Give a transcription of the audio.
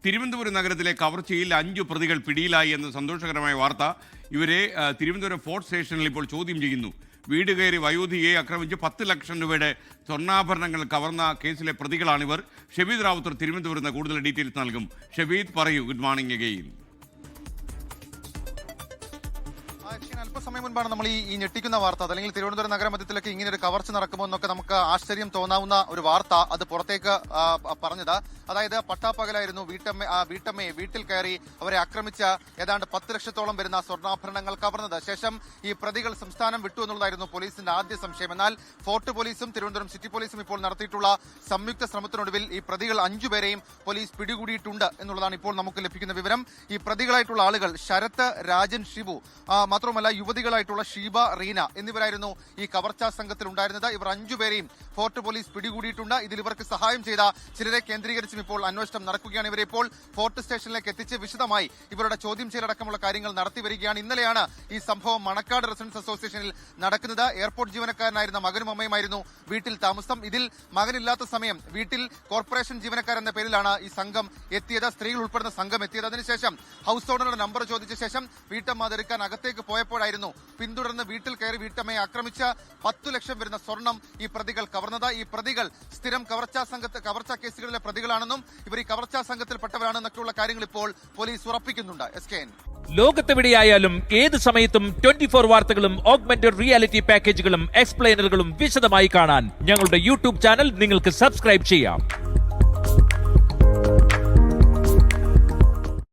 തിരുവനന്തപുരം നഗരത്തിലെ കവർച്ചയിൽ 5 പ്രതികൾ പിടിയിലായി എന്ന സന്തോഷകരമായ വാർത്ത. ഇവരെ തിരുവനന്തപുരം ഫോർട്ട് സ്റ്റേഷനിൽ ഇപ്പോൾ ചോദ്യം ചെയ്യുന്നു. വീട് കയറി വയോധികയെ ആക്രമിച്ച് 10 ലക്ഷം രൂപയുടെ സ്വർണ്ണാഭരണങ്ങൾ കവർന്ന കേസിലെ പ്രതികളാണിവർ. ഷബീദ് റാവുത്തർ തിരുവനന്തപുരത്ത് നിന്ന് കൂടുതൽ ഡീറ്റെയിൽസ് നൽകും. ഷബീദ്, പറയൂ. Good morning again. അല്പസമയം മുൻപാണ് നമ്മൾ ഈ ഞെട്ടിക്കുന്ന വാർത്ത, അല്ലെങ്കിൽ തിരുവനന്തപുരം നഗരമധ്യത്തിലേക്ക് ഇങ്ങനെ ഒരു കവർച്ച നടക്കുമോ എന്നൊക്കെ നമുക്ക് ആശ്ചര്യം തോന്നാവുന്ന ഒരു വാർത്ത അത് പുറത്തേക്ക് പറഞ്ഞത്. അതായത് പട്ടാപ്പകലായിരുന്നു വീട്ടമ്മയെ വീട്ടിൽ കയറി അവരെ ആക്രമിച്ച ഏതാണ്ട് 10 ലക്ഷത്തോളം വരുന്ന സ്വർണ്ണാഭരണങ്ങൾ കവർന്നത്. ശേഷം ഈ പ്രതികൾ സംസ്ഥാനം വിട്ടു എന്നുള്ളതായിരുന്നു പോലീസിന്റെ ആദ്യ സംശയം. എന്നാൽ ഫോർട്ട് പോലീസും തിരുവനന്തപുരം സിറ്റി പോലീസും ഇപ്പോൾ നടത്തിയിട്ടുള്ള സംയുക്ത ശ്രമത്തിനൊടുവിൽ ഈ പ്രതികൾ 5 പേരെയും പോലീസ് പിടികൂടിയിട്ടുണ്ട് എന്നുള്ളതാണ് ഇപ്പോൾ നമുക്ക് ലഭിക്കുന്ന വിവരം. ഈ പ്രതികളായിട്ടുള്ള ആളുകൾ ശരത്, രാജൻ, ഷിബു, മാത്രമല്ല യുവതികളായിട്ടുള്ള ഷീബ, റീന എന്നിവരായിരുന്നു ഈ കവർച്ചാ സംഘത്തിൽ ഉണ്ടായിരുന്നത്. ഇവർ 5 പേരെയും ഫോർട്ട് പോലീസ് പിടികൂടിയിട്ടുണ്ട്. ഇതിൽ ഇവർക്ക് സഹായം ചെയ്ത ചിലരെ കേന്ദ്രീകരിച്ചും ഇപ്പോൾ അന്വേഷണം നടക്കുകയാണ്. ഇവരെ ഇപ്പോൾ ഫോർട്ട് സ്റ്റേഷനിലേക്ക് എത്തിച്ച് വിശദമായി ഇവരുടെ ചോദ്യം ചെയ്യലടക്കമുള്ള കാര്യങ്ങൾ നടത്തി വരികയാണ്. ഇന്നലെയാണ് ഈ സംഭവം മണക്കാട് റെസിഡൻസ് അസോസിയേഷനിൽ നടക്കുന്നത്. എയർപോർട്ട് ജീവനക്കാരനായിരുന്ന മകനും അമ്മയുമായിരുന്നു വീട്ടിൽ താമസം. ഇതിൽ മകനില്ലാത്ത സമയം വീട്ടിൽ കോർപ്പറേഷൻ ജീവനക്കാരെന്ന പേരിലാണ് ഈ സംഘം എത്തിയത്, സ്ത്രീകൾ ഉൾപ്പെടുന്ന സംഘം എത്തിയത്. അതിനുശേഷം ഹൌസ് ഓണറുടെ നമ്പർ ചോദിച്ച ശേഷം വീട്ടമ്മ അതെടുക്കാൻ അകത്തേക്ക് പോയപ്പോഴായിരുന്നു പിന്തുടർന്ന് വീട്ടിൽ കയറി വീട്ടമ്മയെ ആക്രമിച്ച 10 ലക്ഷം വരുന്ന സ്വർണം ഈ പ്രതികൾ കവർന്നത്. ഈ പ്രതികൾ സ്ഥിരം കവർച്ചാ കേസുകളിലെ പ്രതികളാണെന്നും ഇവർ ഈ കവർച്ചാ സംഘത്തിൽപ്പെട്ടവരാണെന്നൊക്കെയുള്ള കാര്യങ്ങൾ ഇപ്പോൾ പോലീസ് ഉറപ്പിക്കുന്നുണ്ട്. SKN. ലോകത്തെവിടെയായാലും ഏത് സമയത്തും 24 വാർത്തകളും ഓഗ്മെന്റഡ് റിയാലിറ്റി പാക്കേജുകളും എക്സ്പ്ലെയിനറുകളും വിശദമായി കാണാൻ ഞങ്ങളുടെ യൂട്യൂബ് ചാനൽ നിങ്ങൾക്ക് സബ്സ്ക്രൈബ് ചെയ്യാം.